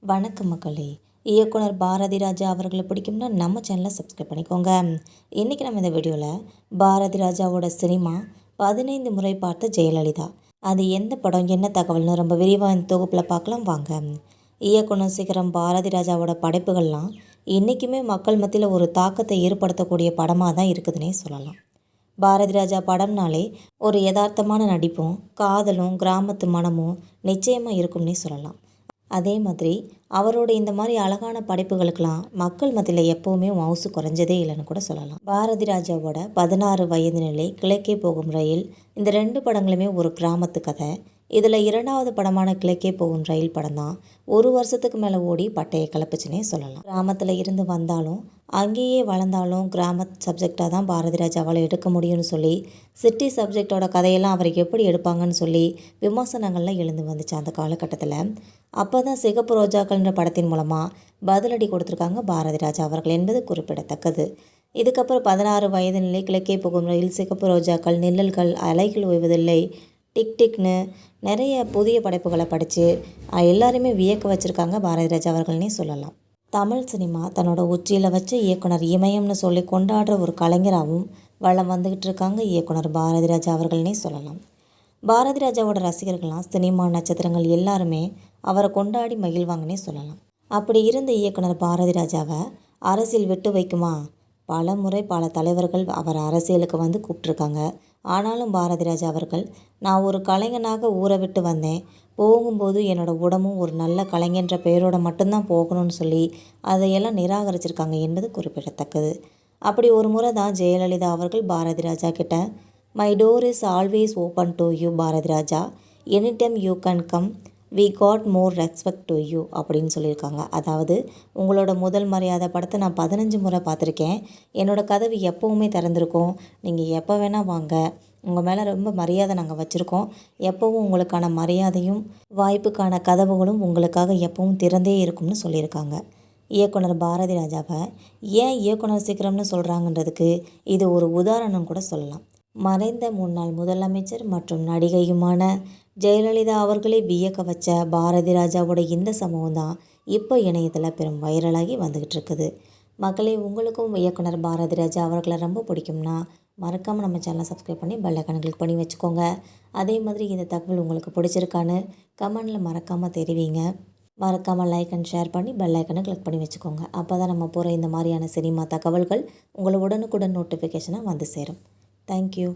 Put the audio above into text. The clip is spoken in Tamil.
வணக்கம் மக்களே. இயக்குனர் பாரதி ராஜா அவர்களை பிடிக்கும்னா நம்ம சேனலை சப்ஸ்கிரைப் பண்ணிக்கோங்க. இன்றைக்கி நம்ம இந்த வீடியோவில் பாரதி ராஜாவோட சினிமா 15 முறை பார்த்த ஜெயலலிதா, அது எந்த படம், என்ன தகவல்னு ரொம்ப விரிவாக இந்த தொகுப்பில் பார்க்கலாம் வாங்க. இயக்குனர் சிகரம் பாரதி ராஜாவோட படைப்புகள்லாம் இன்றைக்குமே மக்கள் மத்தியில் ஒரு தாக்கத்தை ஏற்படுத்தக்கூடிய படமாக தான் இருக்குதுன்னே சொல்லலாம். பாரதி ராஜா படம்னாலே ஒரு யதார்த்தமான நடிப்பும் காதலும் கிராமத்து மனமும் நிச்சயமாக இருக்கும்னே சொல்லலாம். அதே மாதிரி அவரோட இந்த மாதிரி அழகான படைப்புகளுக்கெல்லாம் மக்கள் மத்தியில் எப்போவுமே மவுசு குறைஞ்சதே இல்லைன்னு கூட சொல்லலாம். பாரதி ராஜாவோட 16 வயது நிலை, கிழக்கே போகும் ரயில், இந்த 2 படங்களுமே ஒரு கிராமத்து கதை. இதில் 2வது படமான கிழக்கே போகும் ரயில் படம் தான் 1 வருஷத்துக்கு மேலே ஓடி பட்டையை கிளப்புச்சுன்னே சொல்லலாம். கிராமத்தில் இருந்து வந்தாலும் அங்கேயே வளர்ந்தாலும் கிராம சப்ஜெக்டாக தான் பாரதி ராஜாவால் எடுக்க முடியும்னு சொல்லி சிட்டி சப்ஜெக்டோட கதையெல்லாம் அவருக்கு எப்படி எடுப்பாங்கன்னு சொல்லி விமர்சனங்கள்லாம் எழுந்து வந்துச்சு அந்த காலகட்டத்தில். அப்போ தான் சிகப்பு ரோஜாக்கள்ன்ற படத்தின் மூலமாக பதிலடி கொடுத்துருக்காங்க பாரதி ராஜா அவர்கள் என்பது குறிப்பிடத்தக்கது. இதுக்கப்புறம் 16 வயது நிலை, கிழக்கே போகும் ரயில், சிகப்பு ரோஜாக்கள், நிழல்கள், அலைகள் ஓய்வதில்லை, டிக் டிக்னு நிறைய புதிய படைப்புகளை படித்து எல்லாருமே வியக்க வச்சுருக்காங்க பாரதி ராஜா அவர்கள்னே சொல்லலாம். தமிழ் சினிமா தன்னோட உச்சியில் வச்ச இயக்குனர் இமயம்னு சொல்லி கொண்டாடுற ஒரு கலைஞராகவும் வளம் வந்துக்கிட்டு இருக்காங்க இயக்குனர் பாரதி ராஜா அவர்கள்னே சொல்லலாம். பாரதி ராஜாவோட ரசிகர்கள்லாம் சினிமா நட்சத்திரங்கள் எல்லாருமே அவரை கொண்டாடி மகிழ்வாங்கன்னே சொல்லலாம். அப்படி இருந்த இயக்குனர் பாரதி ராஜாவை அரசியல் விட்டு வைக்குமா? பல முறை பல தலைவர்கள் அவர் அரசியலுக்கு வந்து கூப்பிட்ருக்காங்க. ஆனாலும் பாரதி ராஜா அவர்கள், நான் ஒரு கலைஞனாக ஊரை விட்டு வந்தேன், போகும்போது என்னோடய உடம்பும் ஒரு நல்ல கலைஞன்ற பெயரோடு மட்டும்தான் போகணும்னு சொல்லி அதையெல்லாம் நிராகரிச்சிருக்காங்க என்பது குறிப்பிடத்தக்கது. அப்படி ஒரு முறை தான் ஜெயலலிதா அவர்கள் பாரதி ராஜா கிட்ட, my door is always open to you Bharathi Raja, any time you can come, we got more respect to you அப்படின்னு சொல்லியிருக்காங்க. அதாவது, உங்களோட முதல் மரியாதை படத்தை நான் 15 முறை பார்த்துருக்கேன், என்னோடய கதவு எப்போவுமே திறந்திருக்கும், நீங்கள் எப்போ வேணால் வாங்க, உங்கள் மேலே ரொம்ப மரியாதை நாங்கள் வச்சுருக்கோம், எப்போவும் உங்களுக்கான மரியாதையும் வாய்ப்புக்கான கதவுகளும் உங்களுக்காக எப்பவும் திறந்தே இருக்கும்னு சொல்லியிருக்காங்க. இயக்குனர் பாரதி ராஜாவை ஏன் இயக்குனர் சிகரம்னு சொல்கிறாங்கன்றதுக்கு இது ஒரு உதாரணம் கூட சொல்லலாம். மறைந்த முன்னாள் முதலமைச்சர் மற்றும் நடிகையுமான ஜெயலலிதா அவர்களே வியக்க வச்ச பாரதி ராஜாவோட இந்த சம்பவம் தான் இப்போ இணையத்தில் பெரும் வைரலாகி வந்துக்கிட்டு இருக்குது. மக்களே, உங்களுக்கும் இயக்குனர் பாரதி ராஜா அவர்களை ரொம்ப பிடிக்கும்னா மறக்காமல் நம்ம சேனலை சப்ஸ்கிரைப் பண்ணி பெல் ஐகானை கிளிக் பண்ணி வச்சுக்கோங்க. அதே மாதிரி இந்த தகவல் உங்களுக்கு பிடிச்சிருக்கான்னு கமெண்டில் மறக்காமல் தெரிவிங்க. மறக்காமல் லைக் அண்ட் ஷேர் பண்ணி பெல் ஐகானை கிளிக் பண்ணி வச்சுக்கோங்க. அப்போ தான் நம்ம போகிற இந்த மாதிரியான சினிமா தகவல்கள் உங்களை உடனுக்குடன் நோட்டிஃபிகேஷனாக வந்து சேரும். தேங்க்யூ.